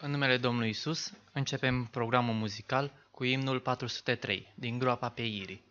În numele Domnului Isus, începem programul muzical cu imnul 403, din Groapa Peirii.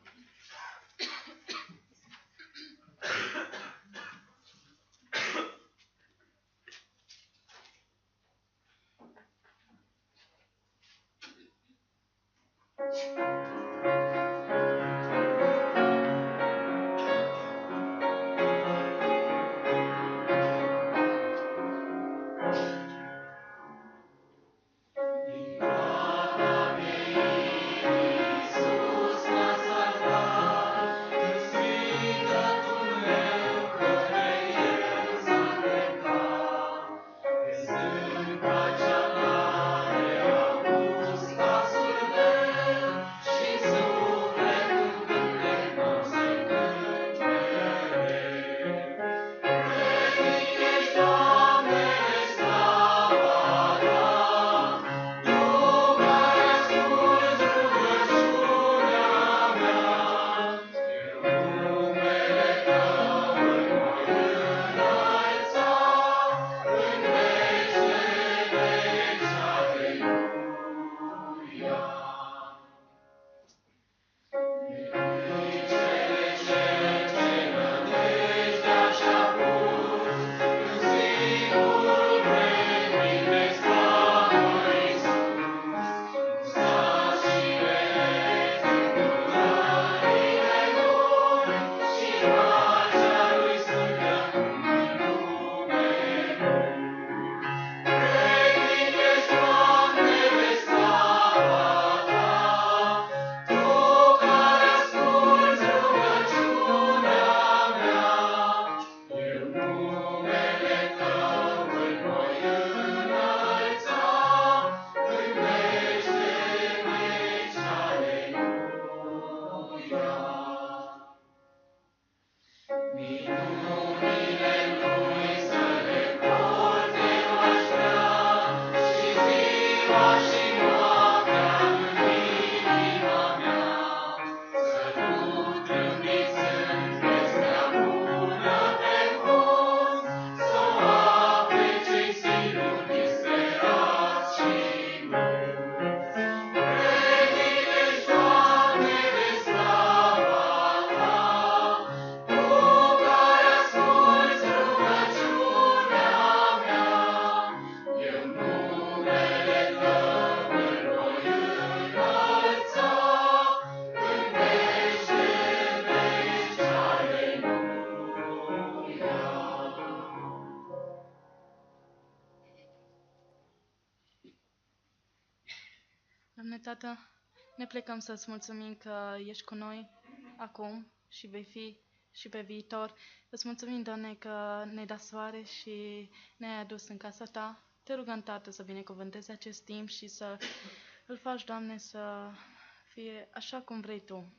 Doamne Tată, ne plecăm să-ți mulțumim că ești cu noi acum și vei fi și pe viitor. Îți mulțumim, Doamne, că ne-ai dat soare și ne-ai adus în casa Ta. Te rugăm, Tată, să binecuvântezi acest timp și să îl faci, Doamne, să fie așa cum vrei Tu.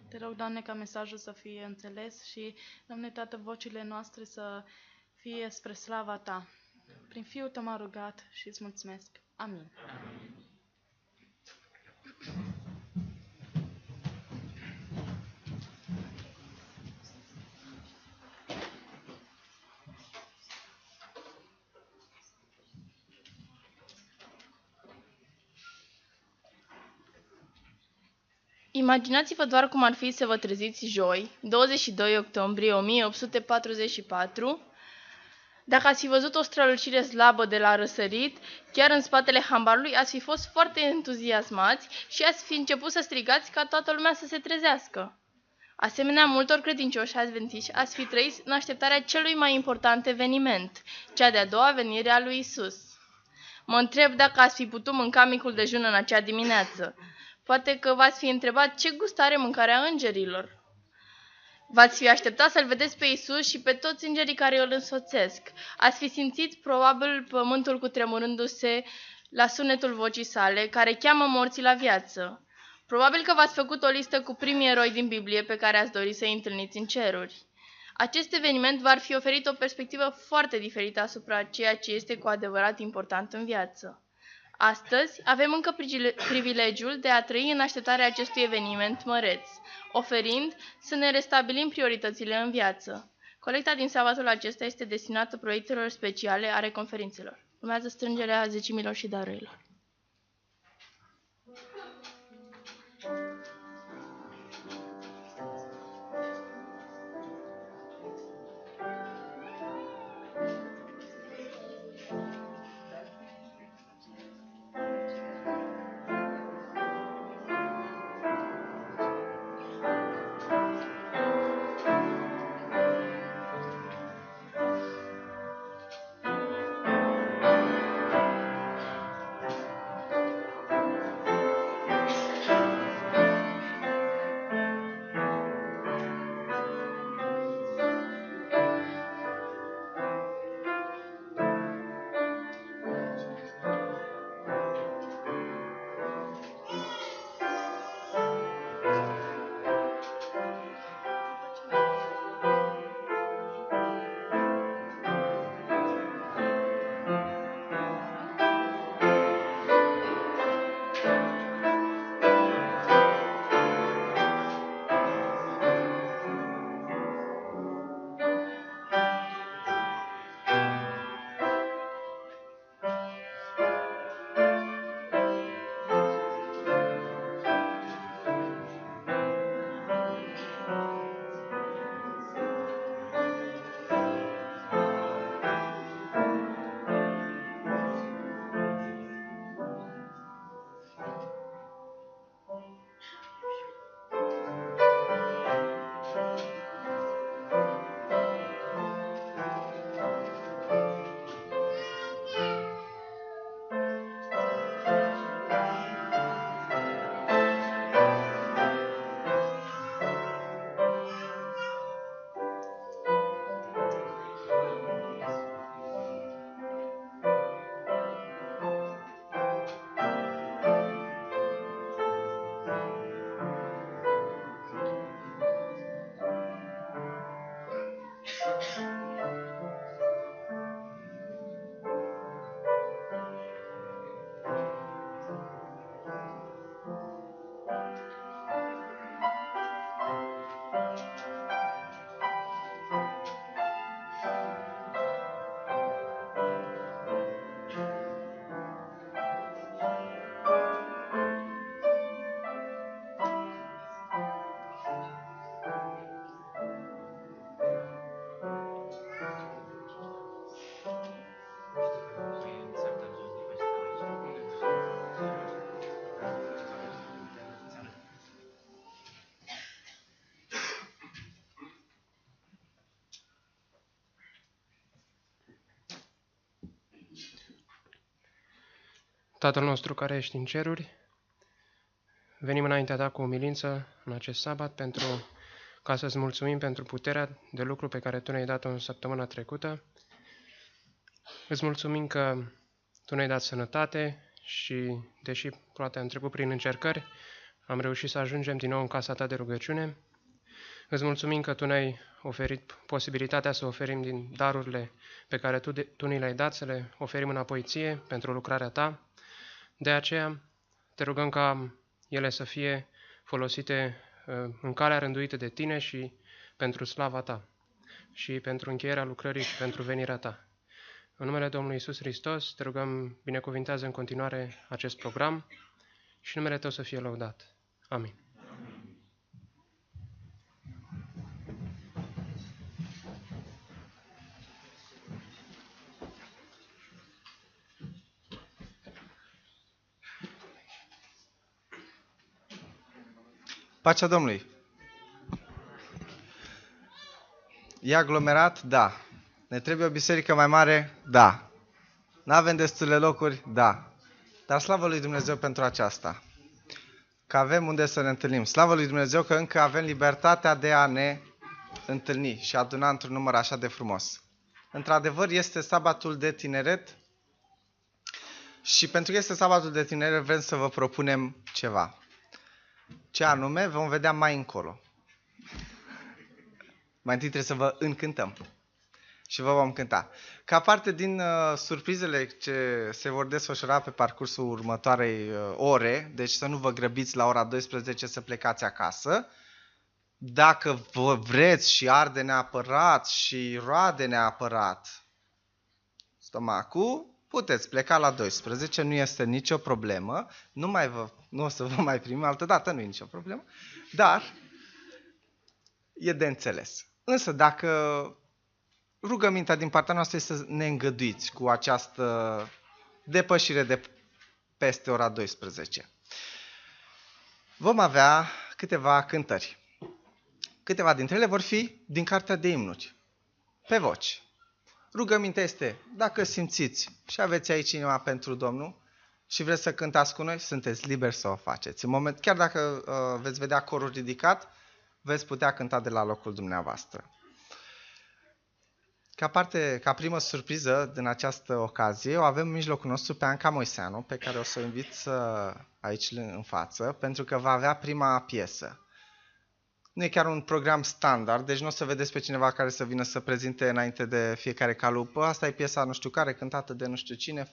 Te rog, Doamne, ca mesajul să fie înțeles și, Doamne, Tată, vocile noastre să fie spre slava Ta. Prin Fiul Tău m-a rugat și îți mulțumesc. Amin. Imaginați-vă doar cum ar fi să vă treziți joi, 22 octombrie 1844, dacă ați fi văzut o strălucire slabă de la răsărit, chiar în spatele hambarului, ați fi fost foarte entuziasmați și ați fi început să strigați ca toată lumea să se trezească. Asemenea, multor credincioși adventiști ați fi trăit în așteptarea celui mai important eveniment, cea de-a doua venire a lui Isus. Mă întreb dacă ați fi putut mânca micul dejun în acea dimineață. Poate că v-ați fi întrebat ce gust are mâncarea îngerilor. V-ați fi așteptat să-L vedeți pe Isus și pe toți îngerii care îl însoțesc. Ați fi simțit probabil pământul cutremurându-se la sunetul vocii sale, care cheamă morții la viață. Probabil că v-ați făcut o listă cu primii eroi din Biblie pe care ați dori să-i întâlniți în ceruri. Acest eveniment v-ar fi oferit o perspectivă foarte diferită asupra ceea ce este cu adevărat important în viață. Astăzi avem încă privilegiul de a trăi în așteptarea acestui eveniment măreț, oferind să ne restabilim prioritățile în viață. Colecta din sabatul acesta este destinată proiectelor speciale ale conferințelor. Urmează strângerea zecimilor și darurilor. Tatăl nostru care ești în ceruri, venim înaintea ta cu umilință în acest sabat ca să-ți mulțumim pentru puterea de lucru pe care tu ne-ai dat-o în săptămâna trecută. Îți mulțumim că tu ne-ai dat sănătate și, deși poate am trecut prin încercări, am reușit să ajungem din nou în casa ta de rugăciune. Îți mulțumim că tu ne-ai oferit posibilitatea să oferim din darurile pe care tu ni le-ai dat, să le oferim înapoi ție pentru lucrarea ta. De aceea te rugăm ca ele să fie folosite în calea rânduită de tine și pentru slava ta și pentru încheierea lucrării și pentru venirea ta. În numele Domnului Iisus Hristos te rugăm, binecuvintează în continuare acest program și numele tău să fie lăudat. Amin. Pacea Domnului. E aglomerat? Da. Ne trebuie o biserică mai mare? Da. N-avem destule locuri? Da. Dar slavă lui Dumnezeu pentru aceasta. Că avem unde să ne întâlnim. Slavă lui Dumnezeu că încă avem libertatea de a ne întâlni și aduna într-un număr așa de frumos. Într-adevăr, este sabatul de tineret și pentru că este sabatul de tineret vrem să vă propunem ceva. Ce anume vom vedea mai încolo. Mai întâi trebuie să vă încântăm și vă vom cânta. Ca parte din surprizele ce se vor desfășura pe parcursul următoarei ore, deci să nu vă grăbiți la ora 12 să plecați acasă, dacă vă vreți și arde neapărat și roade neapărat stomacul, puteți pleca la 12, nu este nicio problemă, nu o să vă mai primim altă dată, nu e nicio problemă, dar e de înțeles. Însă dacă rugămintea din partea noastră este să ne îngăduiți cu această depășire de peste ora 12. Vom avea câteva cântări. Câteva dintre ele vor fi din cartea de imnuri, pe voci. Rugămintea este, dacă simțiți și aveți aici inima pentru Domnul și vreți să cântați cu noi, sunteți liberi să o faceți. În moment, chiar dacă veți vedea corul ridicat, veți putea cânta de la locul dumneavoastră. Ca primă surpriză din această ocazie, o avem în mijlocul nostru pe Anca Moiseanu, pe care o să o invit aici în față, pentru că va avea prima piesă. Nu e chiar un program standard, deci nu o să vedeți pe cineva care să vină să prezinte înainte de fiecare calupă. Asta e piesa nu știu care, cântată de nu știu cine,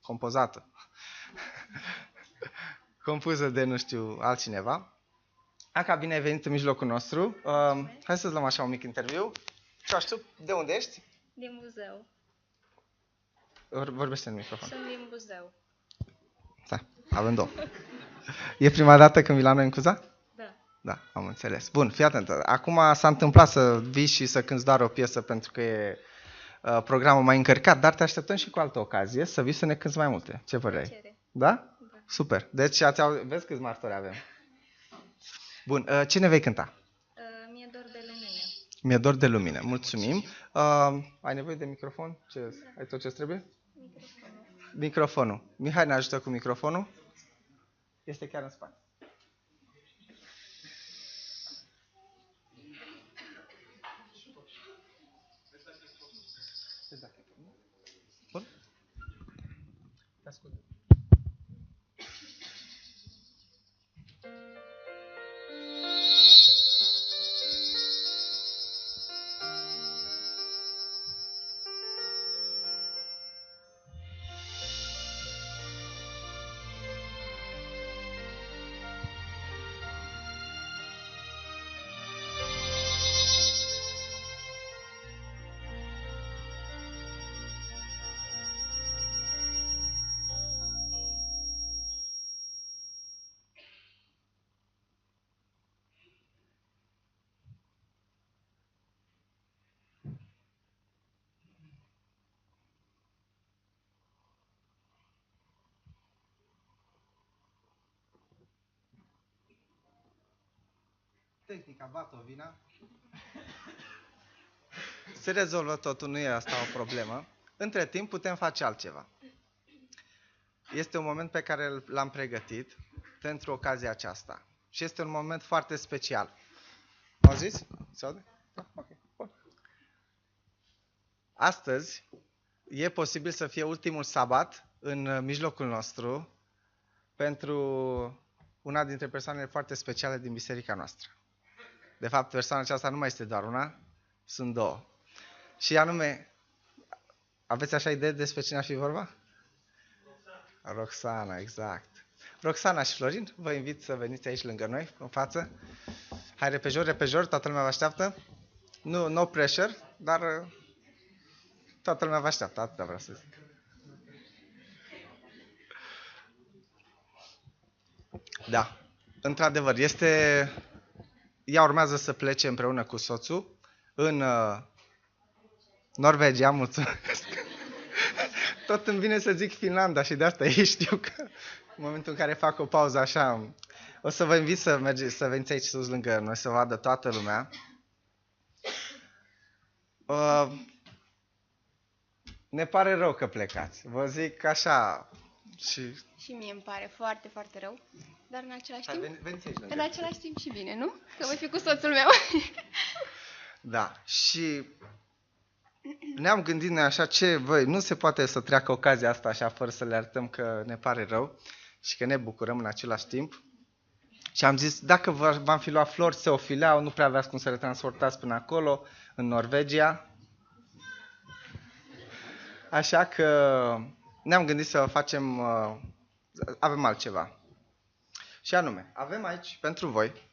compozată. Compusă de nu știu altcineva. Anca, bine ai venit în mijlocul nostru. Hai să-ți luăm așa un mic interviu. Tu, de unde ești? Din Buzău. Vorbește în microfon. Sunt din Buzău. Da, avem două. E prima dată când vii la noi în Cuza? Da. Da, am înțeles. Bun, fii atentă. Acum s-a întâmplat să vii și să cânti doar o piesă pentru că e programul mai încărcat, dar te așteptăm și cu altă ocazie să vii să ne cânti mai multe. Ce părere ai? Da? Da. Super. Deci vezi câți martori avem. Bun, ce ne vei cânta? Mi-e dor de lumină. Mi-e dor de lumină. Mulțumim. Ai nevoie de microfon? Ai tot ce trebuie? Microfonul. Mihai ne ajută cu microfonul. Este chiar în spate. Bun? Te ascult. Tehnica, bat-o, vina. Se rezolvă totul, nu e asta o problemă. Între timp putem face altceva. Este un moment pe care l-am pregătit pentru ocazia aceasta. Și este un moment foarte special. Auziți? Se aude? Da? Ok. Bun. Astăzi e posibil să fie ultimul sabat în mijlocul nostru pentru una dintre persoanele foarte speciale din biserica noastră. De fapt, persoana aceasta nu mai este doar una, sunt două. Și anume, aveți așa idee despre cine ar fi vorba? Roxana, exact. Roxana și Florin, vă invit să veniți aici lângă noi, în față. Hai, repejor, toată lumea vă așteaptă. Nu, no pressure, dar toată lumea vă așteaptă, atâta vreau să zic. Da, într-adevăr, ea urmează să plece împreună cu soțul în Norvegia, mulțumesc. Tot îmi vine să zic Finlanda și de asta ei știu că în momentul în care fac o pauză așa, o să vă invit să veniți aici sus lângă noi, să vadă toată lumea. Ne pare rău că plecați, vă zic așa. Și mie îmi pare foarte, foarte rău, dar în același timp, veniți aici lângă. în același timp și bine, nu? Că voi fi cu soțul meu. Da, și ne-am gândit noi așa, nu se poate să treacă ocazia asta așa fără să le arătăm că ne pare rău și că ne bucurăm în același timp. Și am zis, dacă v-am fi luat flori, se ofileau, nu prea aveați cum să le transportați până acolo, în Norvegia. Așa că ne-am gândit să facem, avem altceva. Și anume, avem aici pentru voi,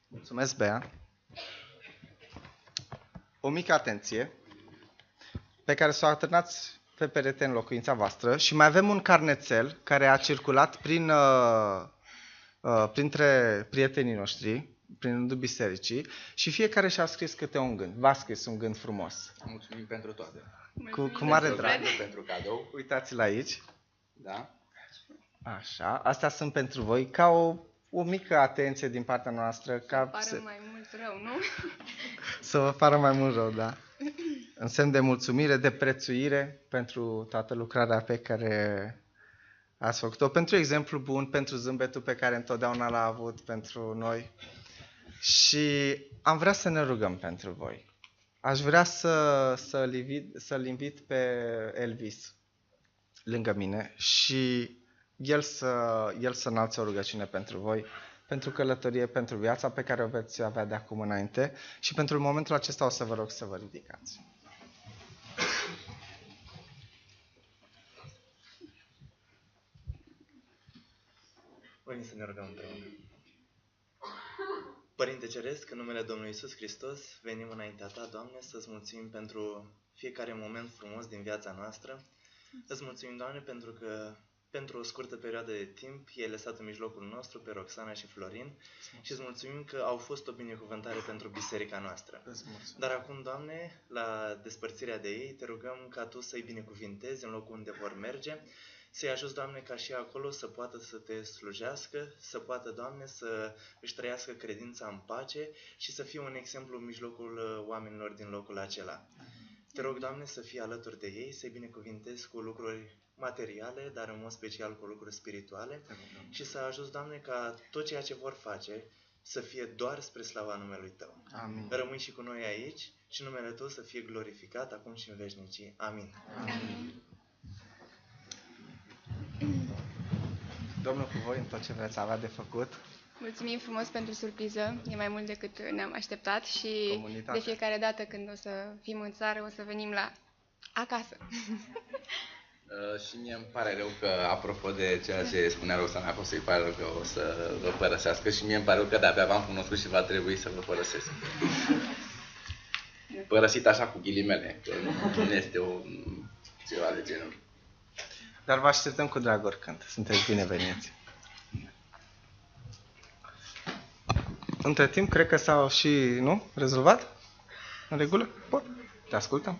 mulțumesc Bea, o mică atenție, pe care să o atârnați pe perete în locuința voastră și mai avem un carnețel care a circulat printre prietenii noștri, prin rândul bisericii, și fiecare și-a scris câte un gând. V-a scris un gând frumos. Mulțumim pentru toate. Cu mare drag. Pentru cadou. Uitați-l aici. Da? Așa. Astea sunt pentru voi ca o mică atenție din partea noastră. Pară mai mult rău, nu? Să vă pară mai mult rău, da. În semn de mulțumire, de prețuire pentru toată lucrarea pe care ați făcut-o, pentru exemplu bun, pentru zâmbetul pe care întotdeauna l-a avut pentru noi. Și am vrea să ne rugăm pentru voi. Aș vrea să-l invit pe Elvis lângă mine și el să înalțe o rugăciune pentru voi, pentru călătorie, pentru viața pe care o veți avea de acum înainte și pentru momentul acesta o să vă rog să vă ridicați. Voim să ne rugăm împreună. Părinte Ceresc, în numele Domnului Iisus Hristos, venim înaintea Ta, Doamne, să-ți mulțumim pentru fiecare moment frumos din viața noastră. Îți mulțumim, Doamne, pentru că pentru o scurtă perioadă de timp i-ai lăsat în mijlocul nostru pe Roxana și Florin și îți mulțumim că au fost o binecuvântare pentru biserica noastră. Dar acum, Doamne, la despărțirea de ei, te rugăm ca Tu să-i binecuvintezi în locul unde vor merge, să-i ajuți, Doamne, ca și acolo să poată să Te slujească, să poată, Doamne, să își trăiască credința în pace și să fie un exemplu în mijlocul oamenilor din locul acela. Te rog, Doamne, să fii alături de ei, să-i binecuvintezi cu lucruri materiale, dar în mod special cu lucruri spirituale și să ajuți, Doamne, ca tot ceea ce vor face să fie doar spre slava numelui Tău. Amin. Rămâi și cu noi aici și numele Tău să fie glorificat acum și în veșnicii. Amin. Amin. Domnul cu voi în tot ce vreți avea de făcut. Mulțumim frumos pentru surpriză, e mai mult decât ne-am așteptat și Comunitate. de fiecare dată când o să fim în țară o să venim la acasă. Și mie îmi pare rău că, apropo de ceea ce spunea Roxana, că o să-i pare rău că o să vă părăsească și mie îmi pare rău că de-abia v-am cunoscut și va trebui să vă părăsesc. Părăsit așa cu ghilimele, că nu este ceva de genul. Dar vă așteptăm cu drag oricând. Sunteți bineveniți. Între timp, cred că s-au și, nu? Rezolvat? În regulă? Bun. Te ascultăm.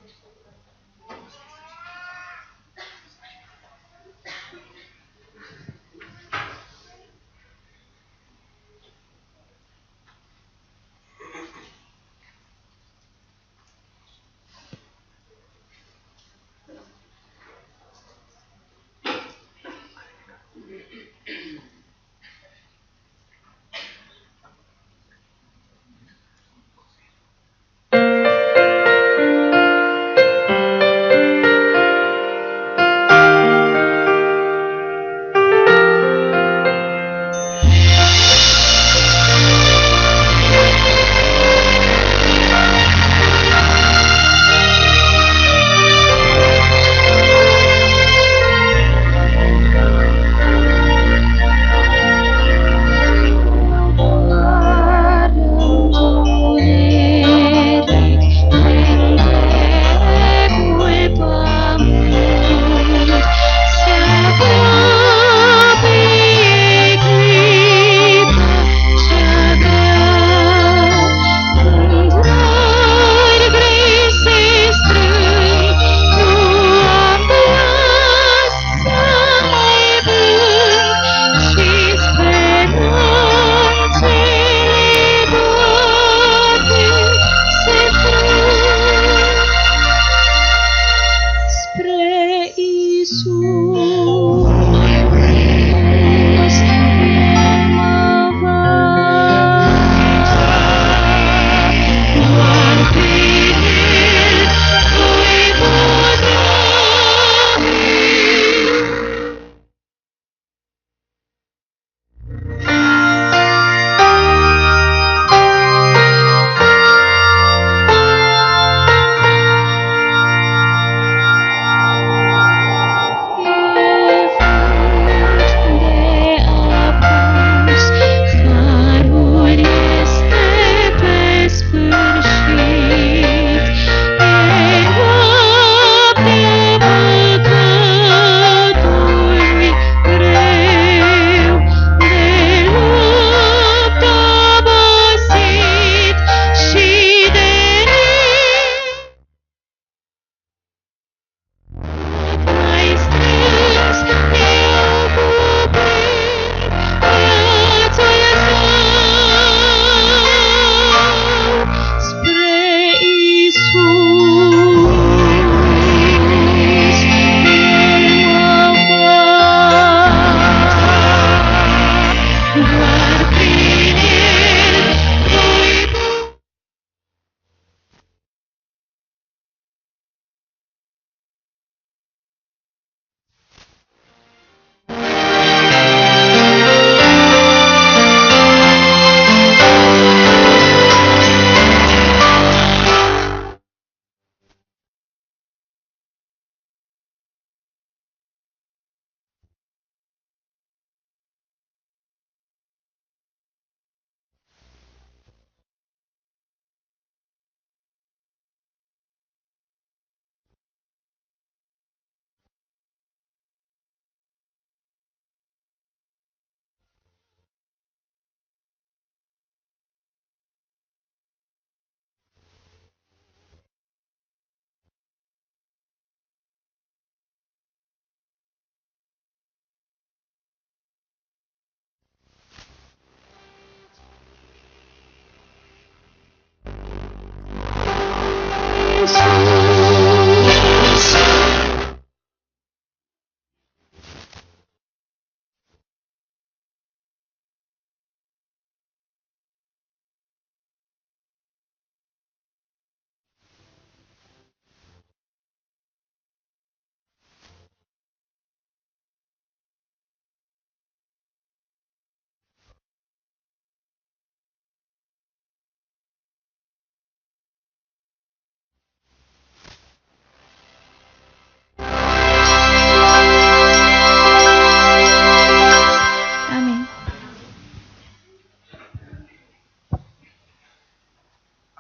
Amin.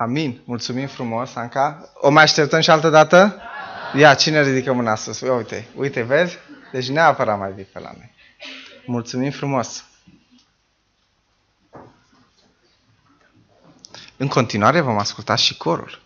Amin. Mulțumim frumos, Anca. O mai așteptăm și altă dată? Ia, cine ridică mâna sus? Uite, vezi? Deci neapărat mai vii pe la noi. Mulțumim frumos. În continuare vom asculta și corul.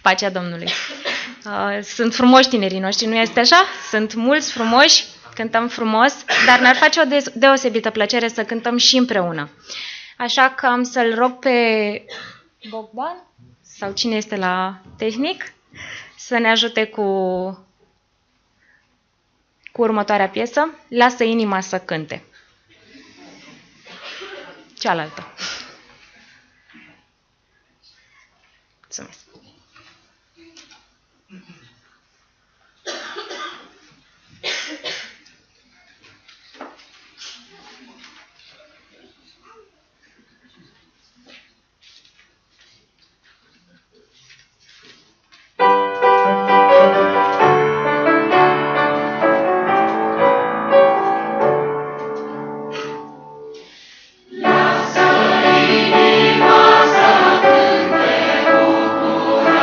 Pacea Domnului. Sunt frumoși tinerii noștri, nu este așa? Sunt mulți frumoși, cântăm frumos, dar ne-ar face o deosebită plăcere să cântăm și împreună. Așa că am să-l rog pe Bogdan, sau cine este la tehnic, să ne ajute cu următoarea piesă, Lasă inima să cânte. Cealaltă. Mulțumesc. Lasă inima să cânte bucuros.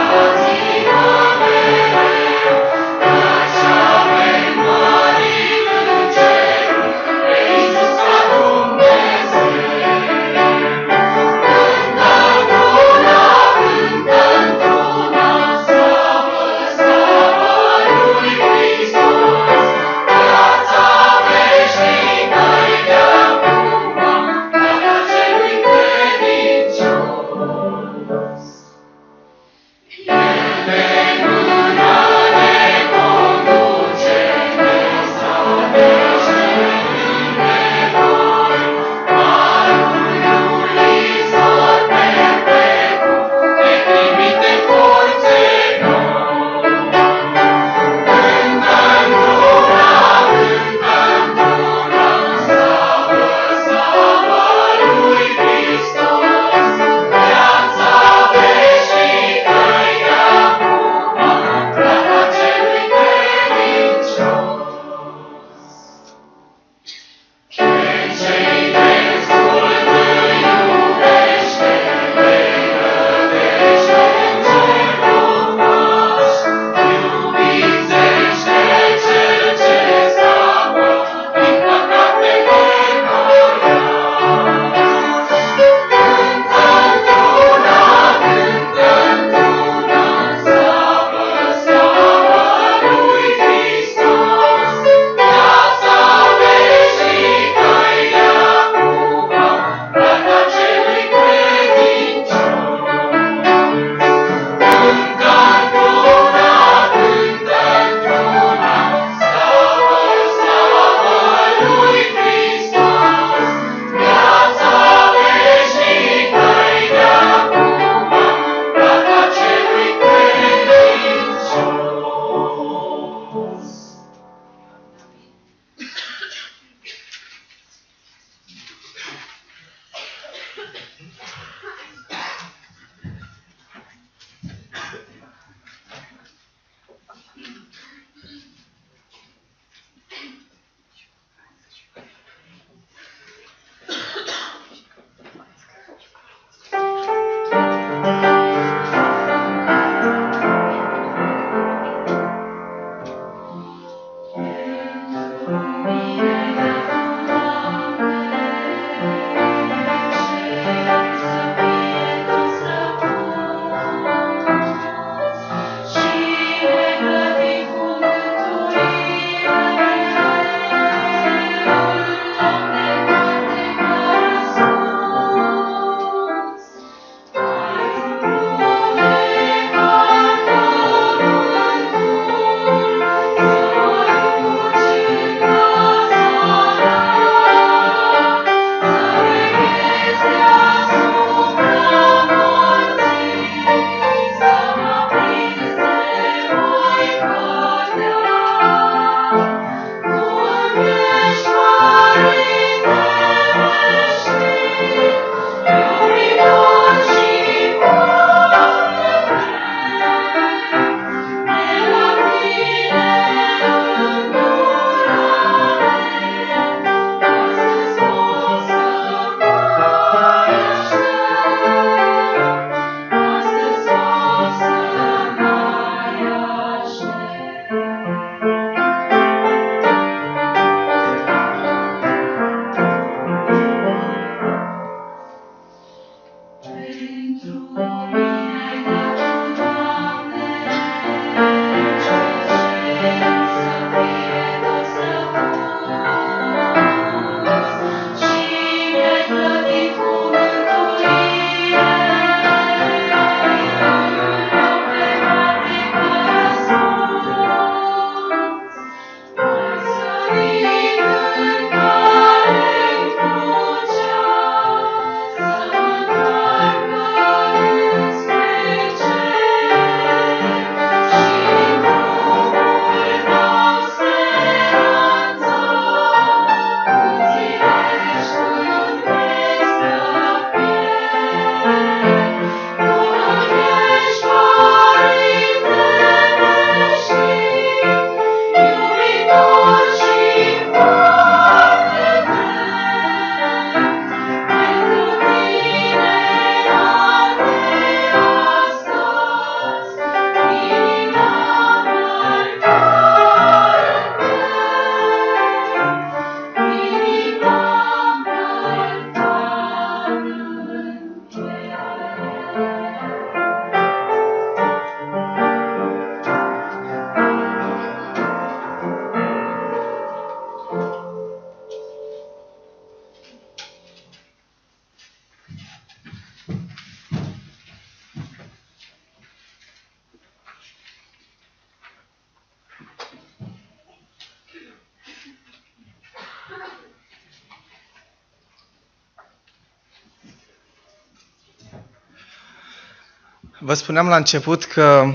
Vă spuneam la început că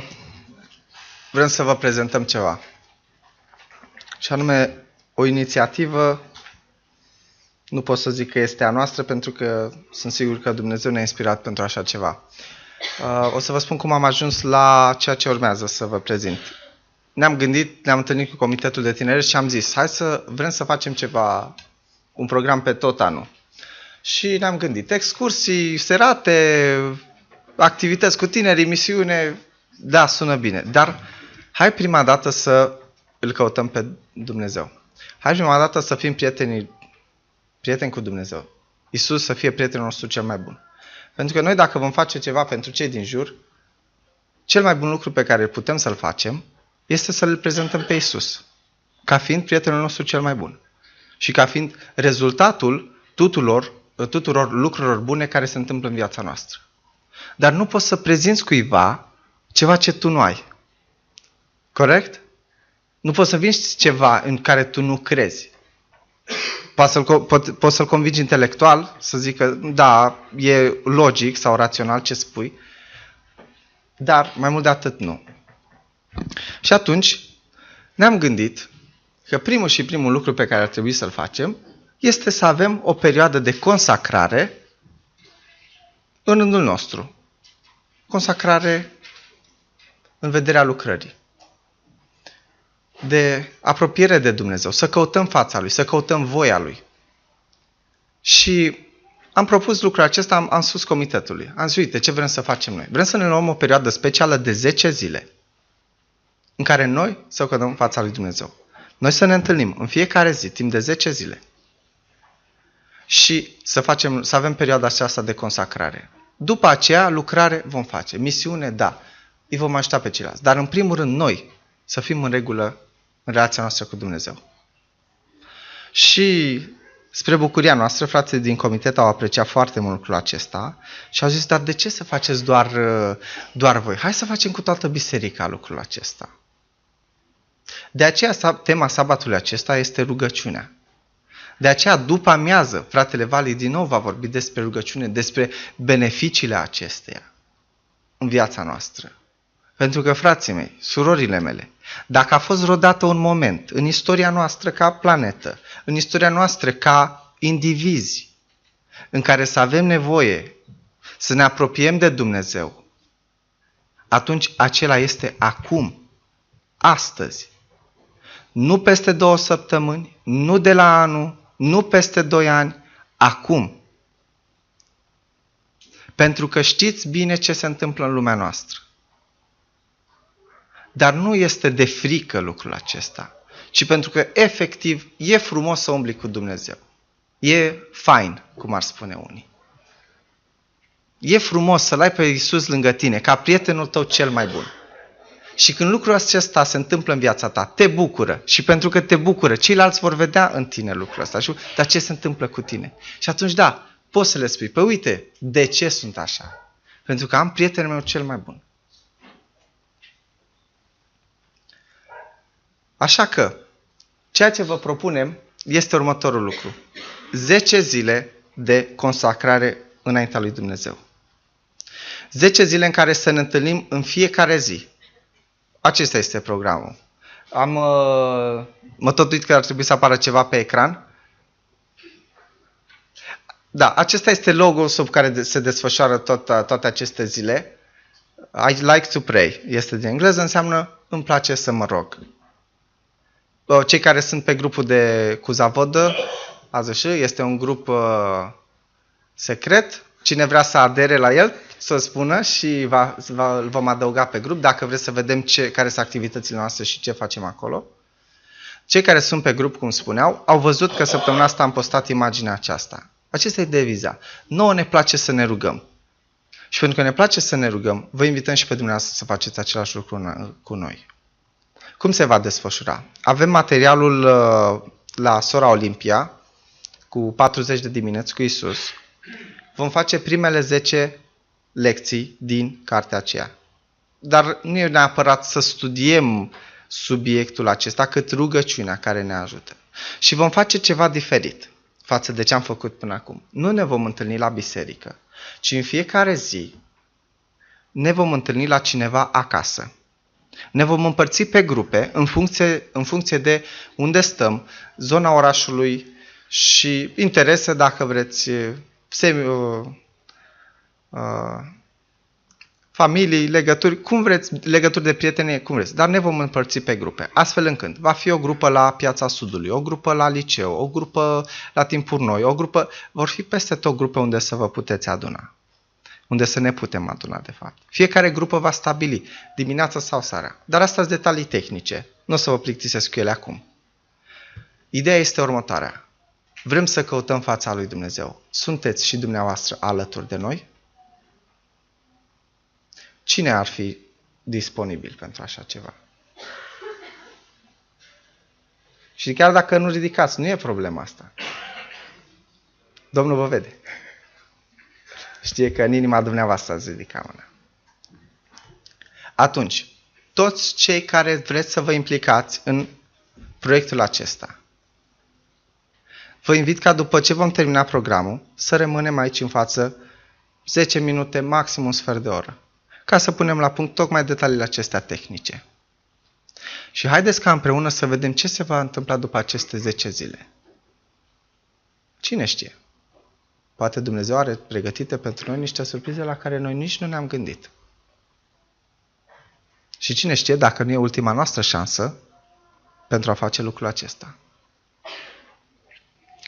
vrem să vă prezentăm ceva. Și anume, o inițiativă, nu pot să zic că este a noastră, pentru că sunt sigur că Dumnezeu ne-a inspirat pentru așa ceva. O să vă spun cum am ajuns la ceea ce urmează să vă prezint. Ne-am gândit, ne-am întâlnit cu Comitetul de Tineret și am zis, vrem să facem ceva, un program pe tot anul. Și ne-am gândit, excursii, serate, activități cu tineri, misiune, da, sună bine. Dar hai prima dată să îl căutăm pe Dumnezeu. Hai prima dată să fim prieteni cu Dumnezeu. Iisus să fie prietenul nostru cel mai bun. Pentru că noi dacă vom face ceva pentru cei din jur, cel mai bun lucru pe care îl putem să-l facem este să-L prezentăm pe Iisus, ca fiind prietenul nostru cel mai bun. Și ca fiind rezultatul tuturor lucrurilor bune care se întâmplă în viața noastră. Dar nu poți să prezinți cuiva ceva ce tu nu ai. Corect? Nu poți să vinzi ceva în care tu nu crezi. Poți să-l convingi intelectual, să zică, da, e logic sau rațional ce spui, dar mai mult de atât nu. Și atunci ne-am gândit că primul lucru pe care ar trebui să-l facem este să avem o perioadă de consacrare în rândul nostru. Consacrare în vederea lucrării. De apropiere de Dumnezeu, să căutăm fața Lui, să căutăm voia Lui. Și am propus lucrul acesta, am spus comitetului. Am zis, uite, ce vrem să facem noi? Vrem să ne luăm o perioadă specială de 10 zile în care noi să căutăm fața Lui Dumnezeu. Noi să ne întâlnim în fiecare zi, timp de 10 zile. Și să avem perioada aceasta de consacrare. După aceea, lucrare vom face. Misiune, da. Îi vom ajuta pe ceilalți. Dar în primul rând, noi să fim în regulă în relația noastră cu Dumnezeu. Și spre bucuria noastră, frații din comitet au apreciat foarte mult lucrul acesta și au zis, dar de ce să faceți doar voi? Hai să facem cu toată biserica lucrul acesta. De aceea tema sabatului acesta este rugăciunea. De aceea, după amiază, fratele Vali din nou va vorbi despre rugăciune, despre beneficiile acesteia în viața noastră. Pentru că, frații mei, surorile mele, dacă a fost vreodată un moment în istoria noastră ca planetă, în istoria noastră ca indivizi, în care să avem nevoie să ne apropiem de Dumnezeu, atunci acela este acum, astăzi. Nu peste 2 săptămâni, nu de la anul, nu peste 2 ani, acum. Pentru că știți bine ce se întâmplă în lumea noastră. Dar nu este de frică lucrul acesta, ci pentru că efectiv e frumos să umbli cu Dumnezeu. E fain, cum ar spune unii. E frumos să-L ai pe Iisus lângă tine, ca prietenul tău cel mai bun. Și când lucrul acesta se întâmplă în viața ta, te bucură. Și pentru că te bucură, ceilalți vor vedea în tine lucrul ăsta. Dar ce se întâmplă cu tine? Și atunci, da, poți să le spui, păi uite, de ce sunt așa? Pentru că am prietenul meu cel mai bun. Așa că, ceea ce vă propunem este următorul lucru. 10 zile de consacrare înaintea lui Dumnezeu. 10 zile în care să ne întâlnim în fiecare zi. Acesta este programul. Mă tot uit că ar trebui să apară ceva pe ecran. Da, acesta este logo sub care se desfășoară toate aceste zile. I like to pray. Este din engleză, înseamnă îmi place să mă rog. Cei care sunt pe grupul cu Zavodă, este un grup secret. Cine vrea să adere la el, să spună și îl vom adăuga pe grup dacă vreți să vedem care sunt activitățile noastre și ce facem acolo. Cei care sunt pe grup, cum spuneau, au văzut că săptămâna asta am postat imaginea aceasta. Acesta e deviza. Nouă ne place să ne rugăm. Și pentru că ne place să ne rugăm, vă invităm și pe dumneavoastră să faceți același lucru cu noi. Cum se va desfășura? Avem materialul la Sora Olimpia cu 40 de dimineți cu Iisus. Vom face primele 10 lecții din cartea aceea. Dar nu e neapărat să studiem subiectul acesta, cât rugăciunea care ne ajută. Și vom face ceva diferit față de ce am făcut până acum. Nu ne vom întâlni la biserică, ci în fiecare zi ne vom întâlni la cineva acasă. Ne vom împărți pe grupe în funcție de unde stăm, zona orașului și interese, dacă vreți, familii, legături, cum vreți, legături de prietenie, cum vreți, dar ne vom împărți pe grupe, astfel încât va fi o grupă la Piața Sudului, o grupă la liceu, o grupă la Timpuri Noi, o grupă, vor fi peste tot grupe unde să vă puteți aduna, unde să ne putem aduna, de fapt. Fiecare grupă va stabili dimineața sau seara, dar astea sunt detalii tehnice, nu o să vă plictisesc cu ele acum. Ideea este următoarea. Vrem să căutăm fața lui Dumnezeu. Sunteți și dumneavoastră alături de noi? Cine ar fi disponibil pentru așa ceva? Și chiar dacă nu ridicați, nu e problema asta. Domnul vă vede. Știe că în inima dumneavoastră ați ridicat mâna. Atunci, toți cei care vreți să vă implicați în proiectul acesta, vă invit ca după ce vom termina programul, să rămânem aici în față 10 minute, maxim un sfert de oră, ca să punem la punct tocmai detaliile acestea tehnice. Și haideți ca împreună să vedem ce se va întâmpla după aceste 10 zile. Cine știe? Poate Dumnezeu are pregătite pentru noi niște surprize la care noi nici nu ne-am gândit. Și cine știe dacă nu e ultima noastră șansă pentru a face lucrul acesta.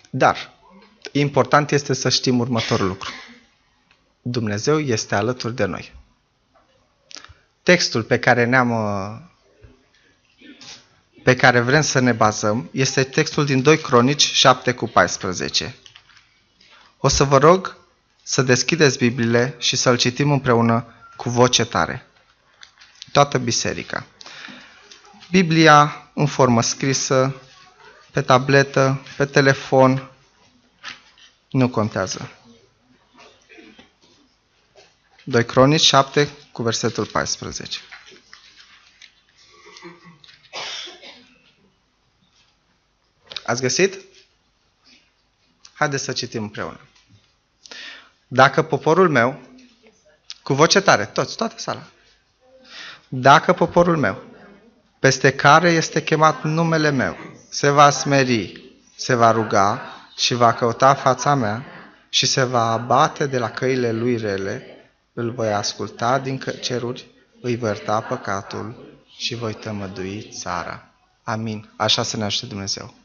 Dar, important este să știm următorul lucru. Dumnezeu este alături de noi. Textul pe care vrem să ne bazăm este textul din 2 Cronici 7:14. O să vă rog să deschideți Bibliile și să-l citim împreună cu voce tare. Toată biserica. Biblia în formă scrisă, pe tabletă, pe telefon, nu contează. 2 Cronici 7 cu versetul 14. Ați găsit? Haideți să citim împreună. Dacă poporul meu, cu voce tare, toată sala. Dacă poporul meu, peste care este chemat numele meu, se va smeri, se va ruga și va căuta fața mea și se va abate de la căile lui rele, îl voi asculta din ceruri, îi voi ierta păcatul și voi tămădui țara. Amin. Așa să ne ajute Dumnezeu.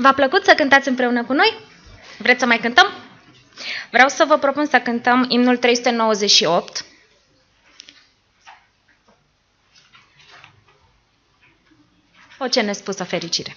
V-a plăcut să cântați împreună cu noi? Vreți să mai cântăm? Vreau să vă propun să cântăm imnul 398. O ce nespusă fericire.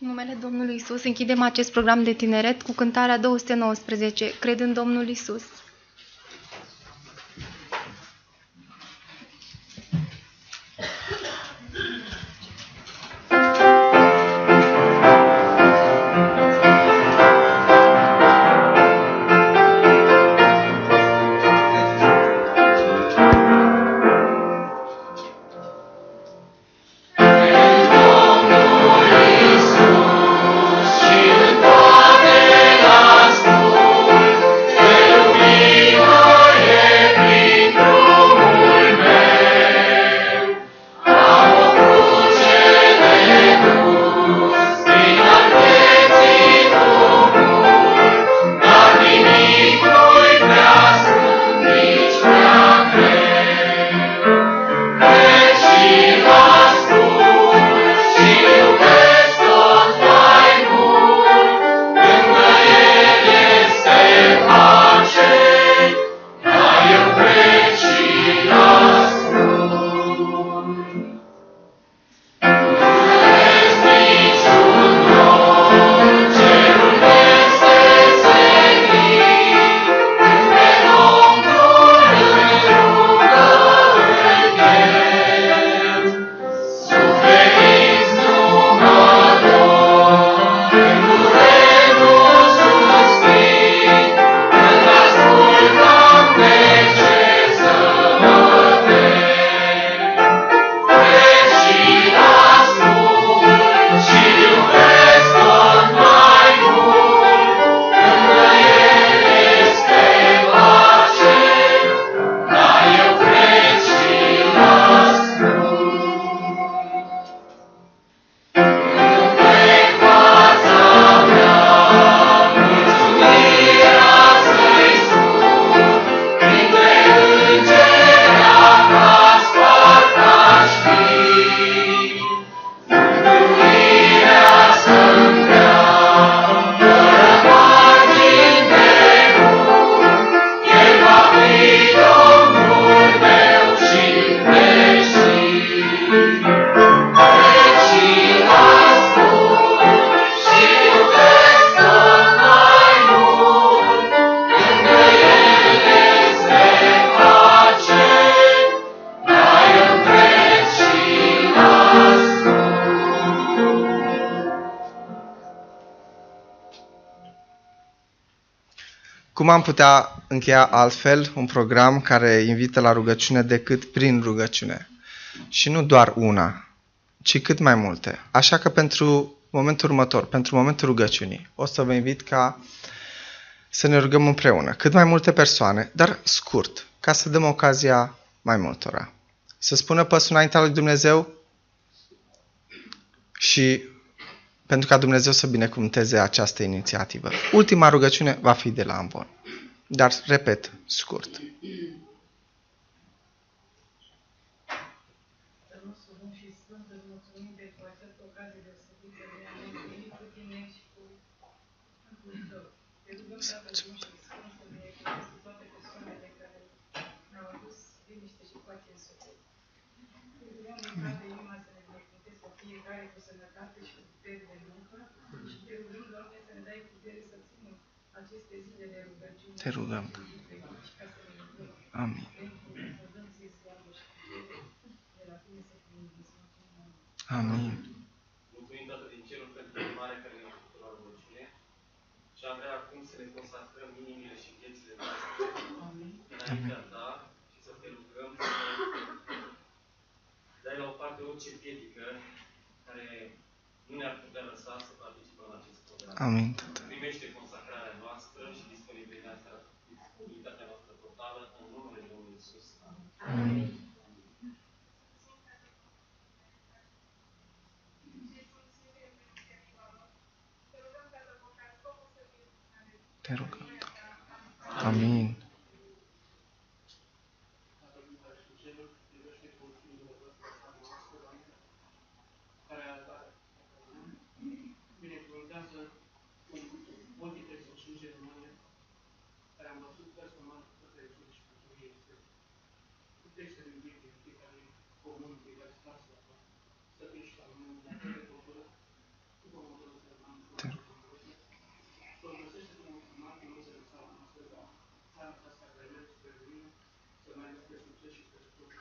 În numele Domnului Isus închidem acest program de tineret cu cântarea 219, Cred în Domnul Isus. Lumina Cum am putea încheia altfel un program care invită la rugăciune decât prin rugăciune? Și nu doar una, ci cât mai multe. Așa că pentru momentul următor, pentru momentul rugăciunii, o să vă invit ca să ne rugăm împreună. Cât mai multe persoane, dar scurt, ca să dăm ocazia mai multora. Să spună păsul înaintea lui Dumnezeu și pentru ca Dumnezeu să binecuvânteze această inițiativă. Ultima rugăciune va fi de la Ambon. Dar, repet, scurt. Te rugăm. Amin. Amin. Mulțumim, Tată din cerul, pentru chemarea care ne-a făcut la rugăciune și am vrea acum să ne consacrăm inimile și viețile noastre înaintea Ta și să Te rugăm să dai la o parte orice piedică care nu ne-ar putea lăsa să participăm la acest program. Amin, Tată. Primește consacrarea noastră și disponibilitatea noastră totală în numele Domnului Iisus. Amin. Te rugăm, Doamne. Amin. Binecuvântează multiple slujiri române care am văzut personal toate rugăciunile și mântuirii este puteți să ne iubim în fiecare comun, în fiecare stație, să fim și la lumea, la toate cultură, după modul să rămân să găsește cu un urmat, nu înțeleg țara noastră, dar țara aceasta care merge spre lumină, să meargă spre succes și spre scopul.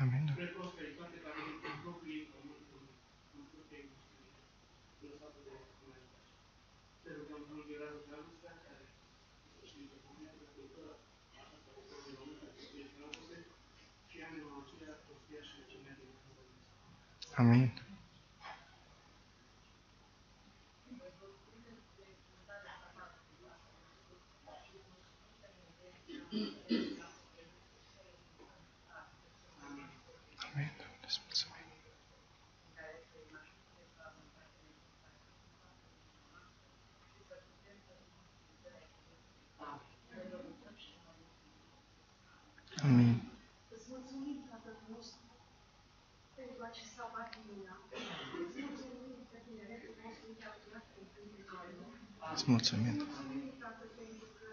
Amin. Spre prosperitate care e în propriul ei pământul, în propriul ei moștenire, lăsată de Dumnezeu. Te rugăm, fulgerează dragostea care să știi de comunitate, cultură, aceasta poporului român, care să fie dragoste și ea nenorocirea, prostia și vecinia din Dumnezeu. Amin. Amin. Îți mulțumim. Amin. Îți mulțumim, Tatăl nostru, pentru acest sabat minunat. Îți mulțumim pentru tineretul nostru capturat pentru Dumnezeu. Îți mulțumim. Îți mulțumim, Tată, pentru că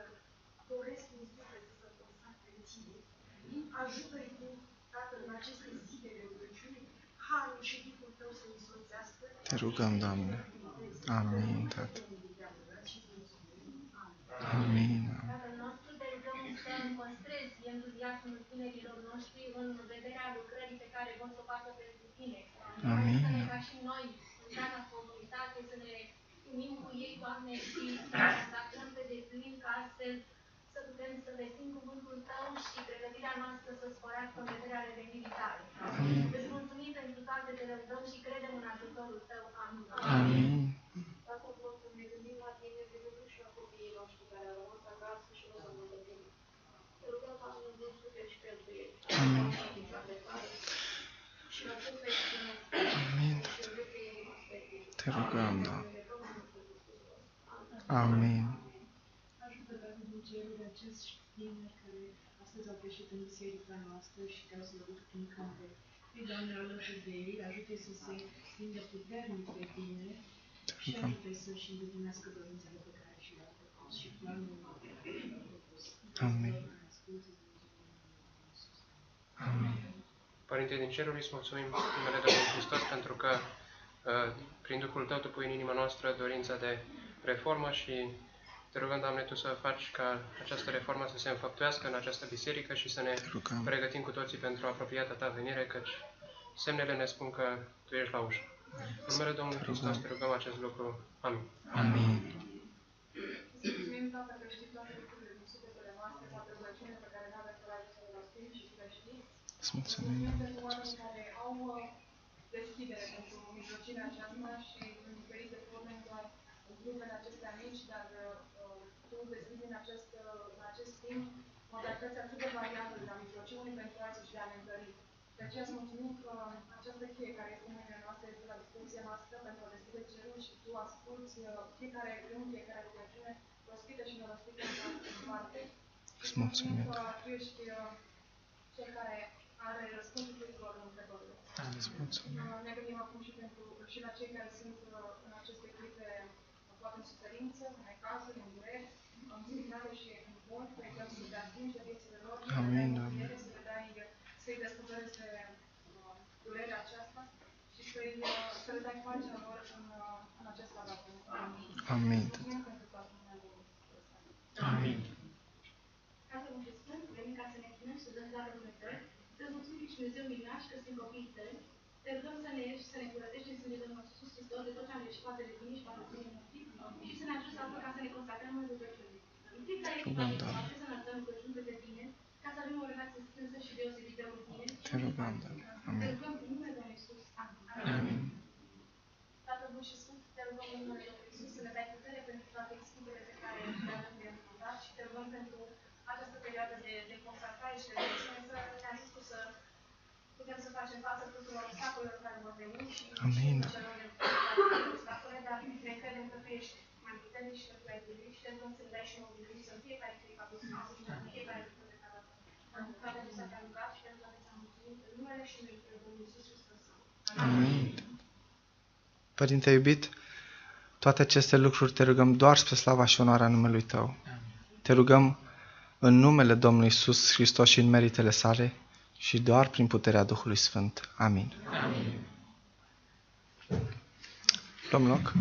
doresc din suflet să consacre ție. Ajută-i tu, Tată, în aceste zile de rugăciune, harul și Duhul tău să însoțească. Te rugăm, Doamne. Amin, Tată. Amin. Tatăl nostru, te rugăm să păstrezi entuziasmul tinerilor noștri în vederea lucrării pe care vor să o facă pentru tine. Amin. Ajută-ne ca și noi, în data comunitate, să ne unim cu ei, Doamne, și să ne consacrăm pe deplin, ca astfel să putem să vestim cuvântul Tău și pregătirea noastră să sporească în vederea revenirii Tale. Îți mulțumim pentru toate, te rugăm și credem în ajutorul Tău. Amin. Amin. Tatăl nostru, ne gândim la tine, de rugăm și la copiii noștri care au rămas acasă și nu s-au mândrit. Te rugăm, Doamne, din suflet și pentru ei. Amin. Și la tot vecine. Amin, Tată. Te rugăm, Doamne. Amin. Ajută, Tatăl din ceruri, acești tineri care astăzi au greșit în biserica noastră și te-au slăvit în câmpe. Fii, Doamne, alături de ei, ajută-i să se prindă puternic pe tine și ajută-i să-și îndeplinească dorințele pe care și le-au propus și planurile pe care și le-au propus. Amin. Amin. Părinte din cerul, îți mulțumim în numele Domnului Hristos pentru că prin Duhul Tău Tu pui în inima noastră dorința de reformă și te rugăm, Doamne, Tu să faci ca această reformă să se înfăptuiască în această biserică și să ne pregătim cu toții pentru apropiata Ta venire, căci semnele ne spun că Tu ești la ușă. În numele Domnului Hristos te rugăm acest lucru. Amin. Amin. Mulțumim, Tată, că știi toate lucrurile Îți mulțumim, Doamne, pentru oameni care au deschidere pentru mijlocirea aceasta și în diferite forme, nu doar grupele acestea mici, dar Tu deschizi în acest timp modalități atât de variabile la mijlocie unii pentru alții și de a ne întări. De aceea îți mulțumim că această cheie care este în mâinile noastre este la dispoziția noastră pentru a deschide cerul și Tu asculți fiecare gând, fiecare rugăciune, rostită și nerostită în parte. Îți mulțumim că Tu ești Cel care are răspunsul tuturor întrebărilor. Îți mulțumim. Ne gândim acum și la cei care sunt în aceste clipe, poate în suferință, în necazuri, în dureri, în zicnare și în boli, pe care să te atingi de viețile lor, Amin, să-i descoperiți durerea aceasta și să le dai pacea lor în acest sabat. Amin. Amin. Tatăl și Sfânt, venim ca să ne închinăm și să dăm slavă Dumnezeu, să-ți mulțumim și Dumnezeu minunat că sunt copiii Tăi, te rugăm să ne ieși, să ne curățești în sângele Domnului Iisus Hristos de tot ce am greșit față de Tine și față de Tine și să ne ajute să ca să ne consacrăm în rugăciune. În fiecare zi noapte să înălțăm rugăciuni către Tine, ca să avem o relație strânsă și deosebită cu Tine. Te rugăm, Doamne. Te rugăm în numele Domnului Iisus. Amin. Tatăl bun și Sfânt, te rugăm în numele Domnului Iisus să ne dai putere pentru toate schimbele pe care le-am făcut și te rugăm pentru această perioadă de consacrare și de rugăciune să ne ajute să putem să facem față tuturor obstacolelor care vor veni și celor de obstacole, dar ne credem că Tu ești mai puternic și că Tu ai primit și te rugăm să ne dai și nouă biruință în fiecare clipă a vieții noastre și în fiecare lucru pe care am toate acestea te-am rugat și pentru toate ți-am mulțumit în numele și în numele Domnului Iisus Hristos. Amin. Părinte iubit, toate aceste lucruri te rugăm doar spre slava și onoarea numelui Tău. Te rugăm în numele Domnului Iisus Hristos și în meritele sale și doar prin puterea Duhului Sfânt. Amin. Amin. Luăm loc.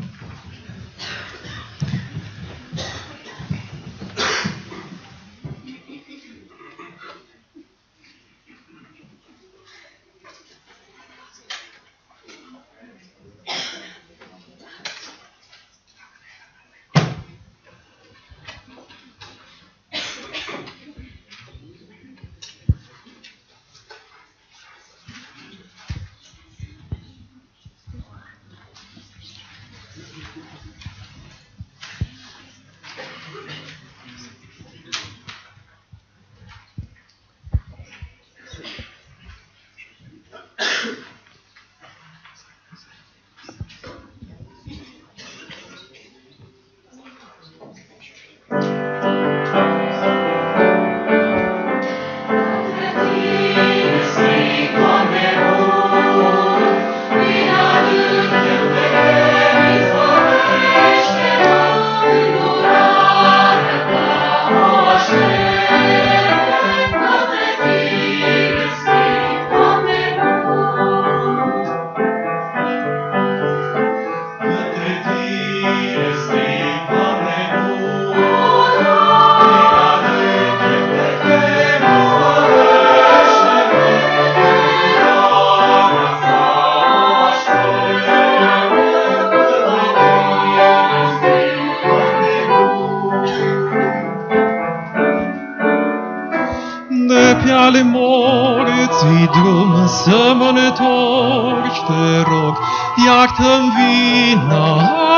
ale morții drum să mă întorci, te rog, iartă-mi vina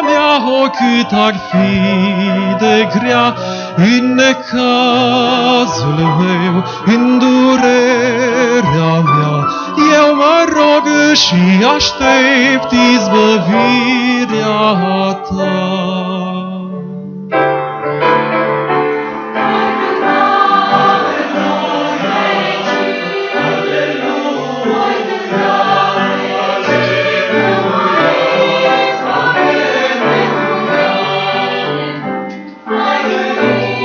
mea, oricât ar fi de grea, în necazul meu, în durerea mea, eu mă rog și aștept izbăvirea ta. Alleluia.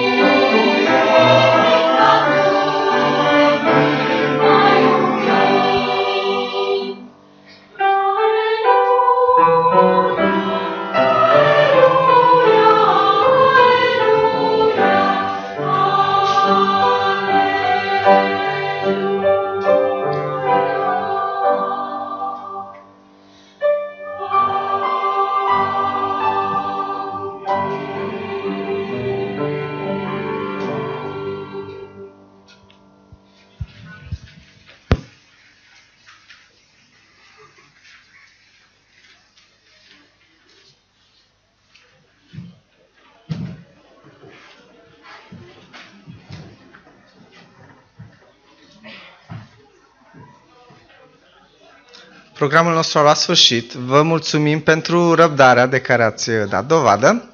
Programul nostru a luat sfârșit. Vă mulțumim pentru răbdarea de care ați dat dovadă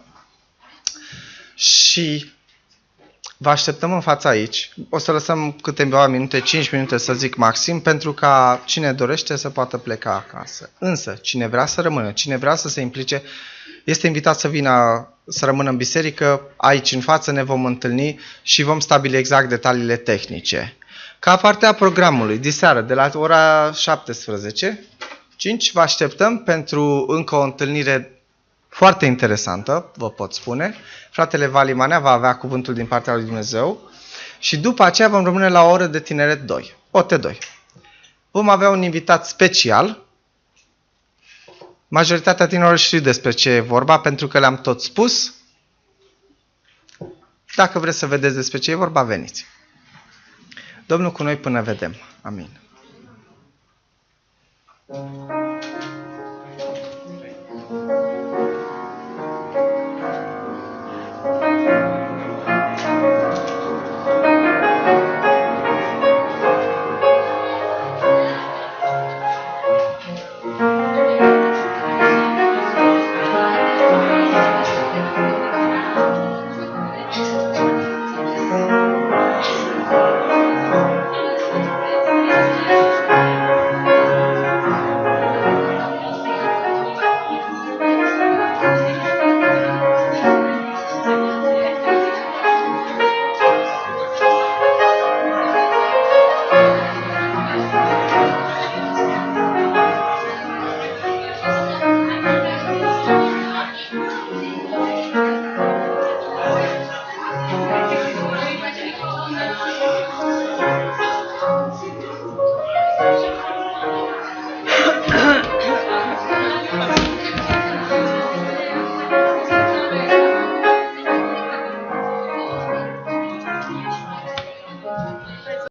și vă așteptăm în fața aici. O să lăsăm câteva minute, 5 minute să zic maxim, pentru ca cine dorește să poată pleca acasă. Însă, cine vrea să rămână, cine vrea să se implice, este invitat să vină, să rămână în biserică. Aici în față ne vom întâlni și vom stabili exact detaliile tehnice. Ca parte a programului, diseară, de la ora 17:05, vă așteptăm pentru încă o întâlnire foarte interesantă, vă pot spune. Fratele Vali Manea va avea cuvântul din partea lui Dumnezeu și după aceea vom rămâne la o oră de tineret 2, OT2. Vom avea un invitat special. Majoritatea tinerilor știu despre ce e vorba, pentru că le-am tot spus. Dacă vreți să vedeți despre ce e vorba, veniți. Domnul cu noi până vedem. Amin.